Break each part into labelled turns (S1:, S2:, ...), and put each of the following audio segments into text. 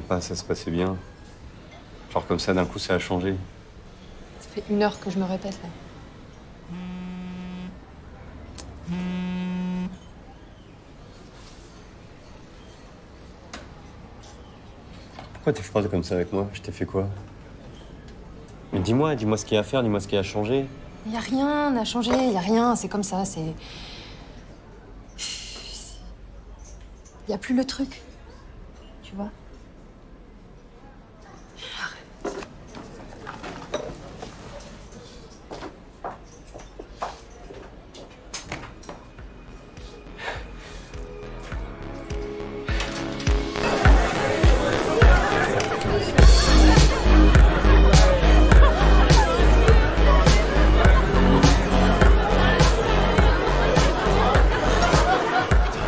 S1: pas, ça se passait bien. Genre comme ça, d'un coup, ça a changé.
S2: Ça fait 1 heure que je me répète, là.
S1: Pourquoi t'es froide comme ça avec moi? Je t'ai fait quoi? Mais dis-moi ce qu'il y a à faire, dis-moi ce qui a changé.
S2: Y a rien à changer, y a rien, c'est comme ça, c'est... Y a plus le truc, tu vois?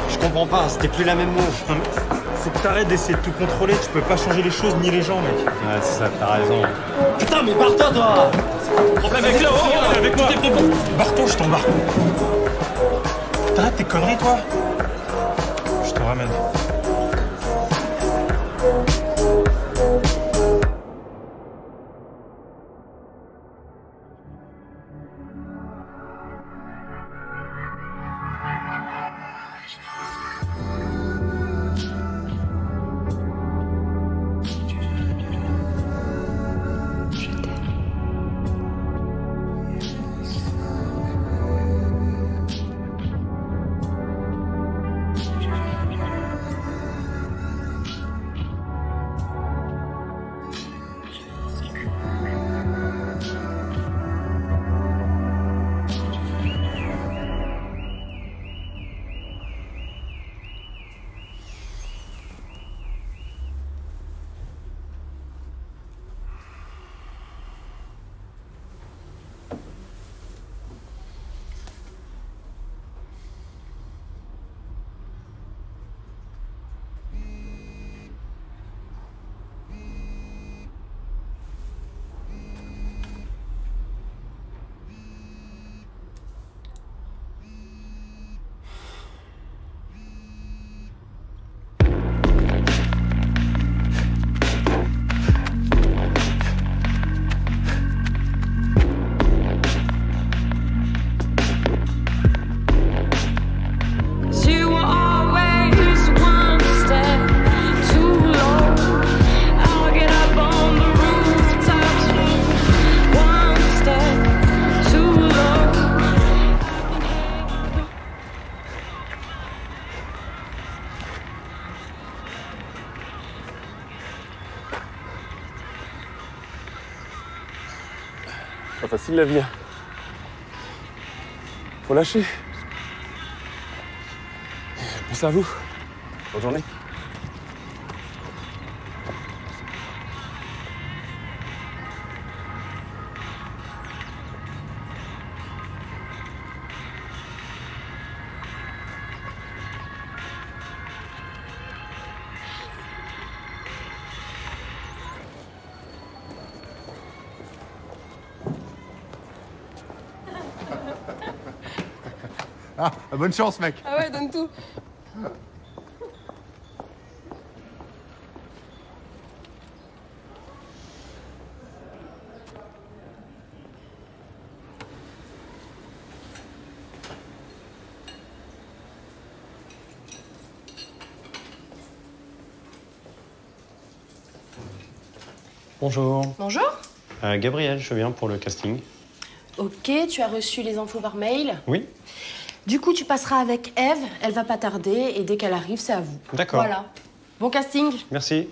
S1: Je comprends pas, c'était plus la même mot.
S3: Faut que t'arrêtes d'essayer de tout contrôler, tu peux pas changer les choses ni les gens, mec.
S1: Ouais, c'est ça, t'as raison.
S3: Putain, mais barre-toi, toi! Problème avec là, avec moi, t'es bon. Barre-toi, je t'embarque. T'arrêtes tes conneries, toi? Je te ramène.
S2: Je t'aime.
S4: You were always one step too low. I'll get up on the rooftops. One step too low.
S1: Pas facile l'avenir. Faut lâcher. Merci à vous. Bonne journée.
S5: Ah, bonne chance, mec.
S2: Ah ouais, donne tout.
S1: Bonjour.
S6: Bonjour.
S1: Gabriel, je viens pour le casting.
S6: Ok, tu as reçu les infos par mail.
S1: Oui.
S6: Du coup, tu passeras avec Eve, elle va pas tarder, et dès qu'elle arrive, c'est à vous.
S1: D'accord.
S6: Voilà. Bon casting.
S1: Merci.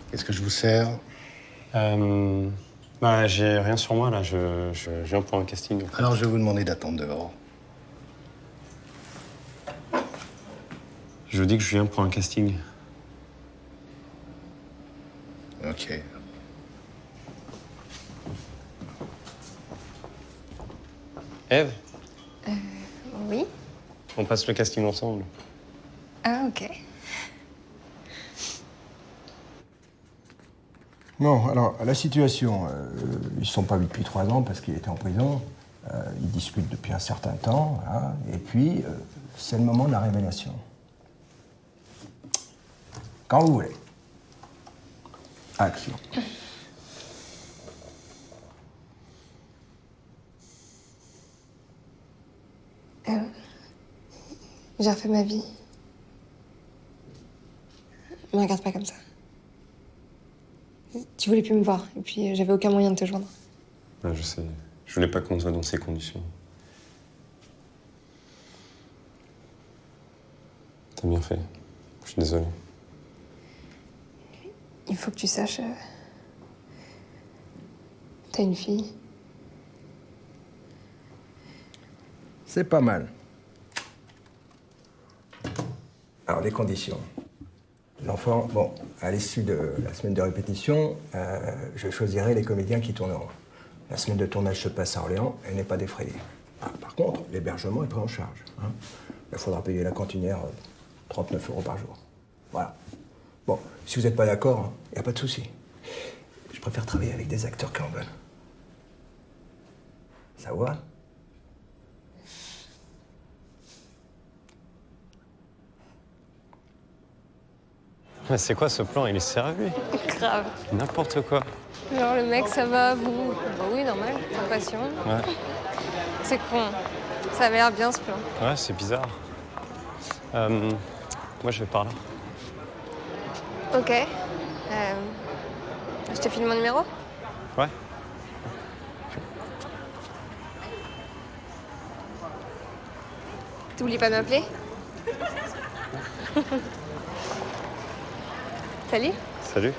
S5: Qu'est-ce que je vous sers?
S1: Bah, j'ai rien sur moi, là. Je viens pour un casting.
S5: Alors, je vais vous demander d'attendre dehors.
S1: Je vous dis que je viens pour un casting.
S5: Ok.
S1: Ève,
S2: Oui?
S1: on passe le casting ensemble.
S2: Ah, ok.
S7: Bon, alors, la situation, ils se sont pas vus depuis 3 ans parce qu'il était en prison. Ils discutent depuis un certain temps, voilà, et puis c'est le moment de la révélation. Quand vous voulez. Action.
S8: J'ai refait ma vie. Me regarde pas comme ça. Tu voulais plus me voir, et puis j'avais aucun moyen de te joindre.
S1: Ouais, je sais. Je voulais pas qu'on se voit dans ces conditions. T'as bien fait. Je suis désolé.
S8: Il faut que tu saches... T'as une fille.
S7: C'est pas mal. Alors, les conditions. L'enfant, bon, à l'issue de la semaine de répétition, je choisirai les comédiens qui tourneront. La semaine de tournage se passe à Orléans, elle n'est pas défrayée. Ah, par contre, l'hébergement est pris en charge. Hein. Il faudra payer la cantinière 39 € par jour. Voilà. Bon, si vous n'êtes pas d'accord, il n'y a pas de souci. Je préfère travailler avec des acteurs qui en veulent. Ça va?
S1: Mais c'est quoi ce plan? Il est sérieux?
S8: Grave.
S1: N'importe quoi.
S8: Genre le mec, ça va, vous? Bah oui, normal, passion.
S1: Ouais.
S8: C'est con. Ça avait l'air bien ce plan.
S1: Ouais, c'est bizarre. Moi, je vais par là.
S8: Ok. Je te file mon numéro?
S1: Ouais.
S8: T'oublies pas de m'appeler? Salut.
S1: Salut.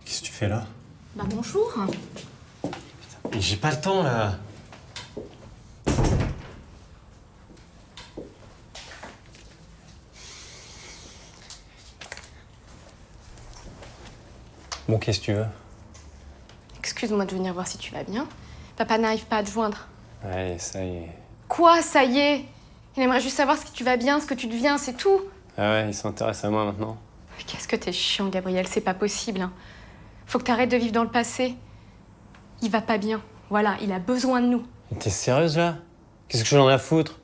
S1: Qu'est-ce que tu fais là?
S6: Bah bonjour.
S1: Mais j'ai pas le temps là. Bon, qu'est-ce que tu veux?
S6: Excuse-moi de venir voir si tu vas bien. Papa n'arrive pas à te joindre.
S1: Ouais, ça y est.
S6: Quoi, ça y est? Il aimerait juste savoir si tu vas bien, ce que tu deviens, c'est tout.
S1: Ah ouais, il s'intéresse à moi maintenant.
S6: Qu'est-ce que t'es chiant, Gabriel, c'est pas possible. Hein. Faut que t'arrêtes de vivre dans le passé. Il va pas bien. Voilà, il a besoin de nous.
S1: T'es sérieuse là? Qu'est-ce que j'en ai à foutre?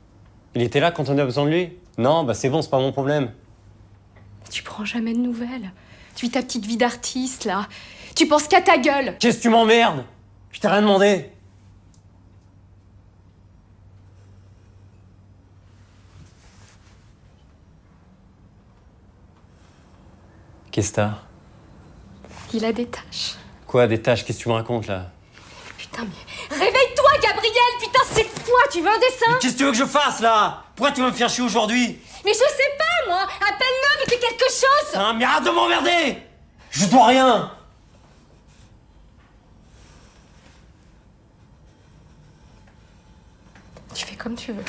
S1: Il était là quand on a besoin de lui? Non, bah c'est bon, c'est pas mon problème.
S6: Tu prends jamais de nouvelles. Tu vis ta petite vie d'artiste, là. Tu penses qu'à ta gueule.
S1: Qu'est-ce que tu m'emmerdes? Je t'ai rien demandé. Qu'est-ce que t'as?
S6: Il a des tâches.
S1: Quoi, des tâches? Qu'est-ce que tu me racontes là?
S6: Putain, mais réveille-toi, Gabriel. Putain, c'est quoi? Tu veux un dessin?
S1: Qu'est-ce que tu veux que je fasse là? Pourquoi tu vas me faire chier aujourd'hui?
S6: Mais je sais pas, moi. Appelle-le, mais fais quelque chose.
S1: Hein, mais arrête de m'emmerder! Je dois rien!
S6: Tu fais comme tu veux.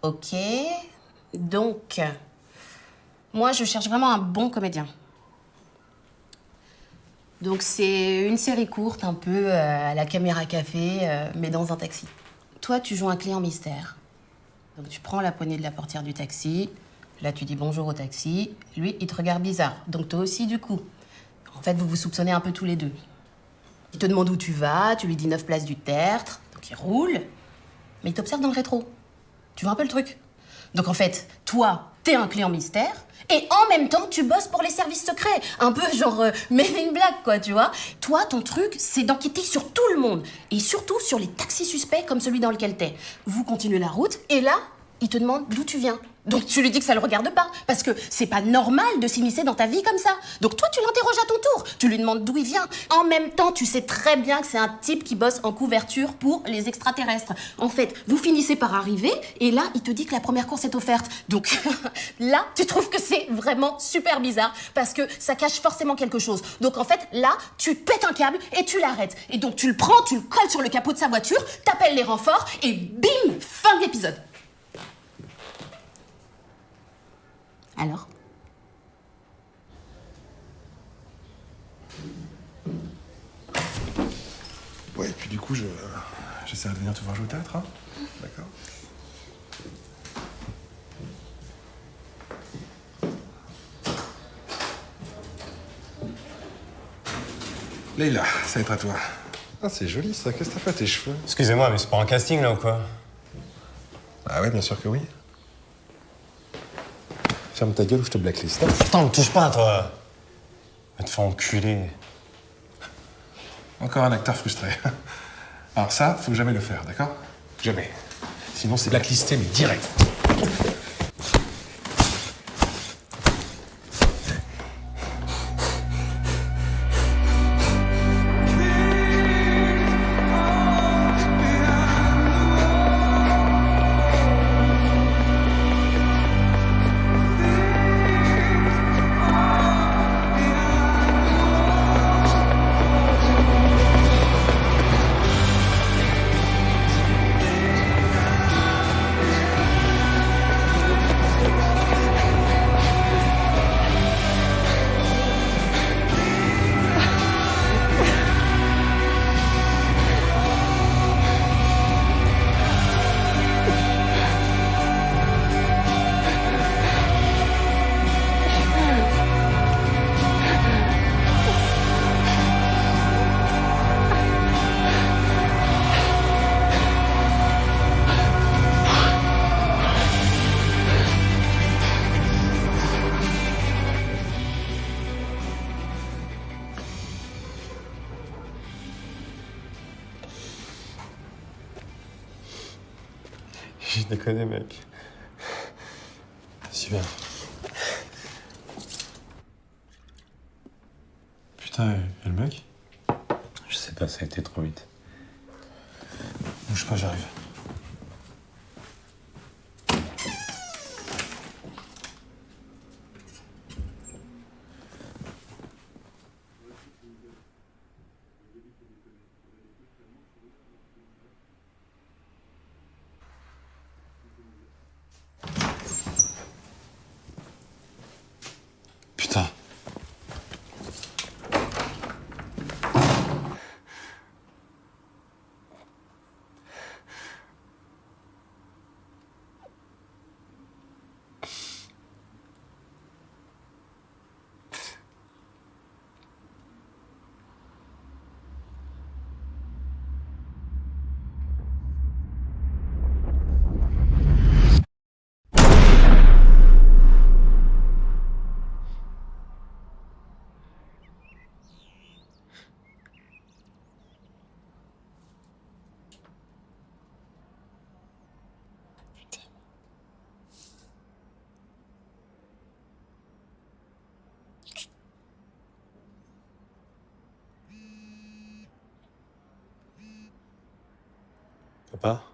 S9: Ok. Donc, moi, je cherche vraiment un bon comédien. Donc, c'est une série courte, un peu à la caméra café, mais dans un taxi. Toi, tu joues un client mystère. Donc, tu prends la poignée de la portière du taxi. Là, tu dis bonjour au taxi. Lui, il te regarde bizarre. Donc, toi aussi, du coup. En fait, vous vous soupçonnez un peu tous les deux. Il te demande où tu vas, tu lui dis 9 places du Tertre. Donc, il roule. Mais il t'observe dans le rétro. Tu vois un peu le truc? Donc en fait, toi, t'es un client mystère, et en même temps, tu bosses pour les services secrets. Un peu genre Men in Black, quoi, tu vois. Toi, ton truc, c'est d'enquêter sur tout le monde, et surtout sur les taxis suspects comme celui dans lequel t'es. Vous continuez la route, et là, il te demande d'où tu viens. Donc tu lui dis que ça le regarde pas, parce que c'est pas normal de s'immiscer dans ta vie comme ça. Donc toi, tu l'interroges à ton tour, tu lui demandes d'où il vient. En même temps, tu sais très bien que c'est un type qui bosse en couverture pour les extraterrestres. En fait, vous finissez par arriver, et là, il te dit que la première course est offerte. Donc là, tu trouves que c'est vraiment super bizarre, parce que ça cache forcément quelque chose. Donc en fait, là, tu pètes un câble et tu l'arrêtes. Et donc tu le prends, tu le colles sur le capot de sa voiture, t'appelles les renforts, et bim, fin de l'épisode. Alors?
S10: Ouais, et puis du coup, j'essaierai de venir te voir jouer au théâtre, hein. D'accord. Leïla, ça va être à toi. Ah, c'est joli ça, qu'est-ce que t'as fait à tes cheveux?
S1: Excusez-moi, mais c'est pour un casting là ou quoi?
S10: Ah ouais, bien sûr que oui. Ferme ta gueule ou je te blacklist.
S1: Putain, me touche pas, toi. Va te faire enculer.
S10: Encore un acteur frustré. Alors ça, faut jamais le faire, d'accord? Jamais. Sinon, c'est blacklisté, mais direct.
S1: Je déconne, mec.
S10: Si bien. Putain, et le mec?
S1: Je sais pas, ça a été trop vite.
S10: Bouge pas, j'arrive.
S1: Putain. Papa?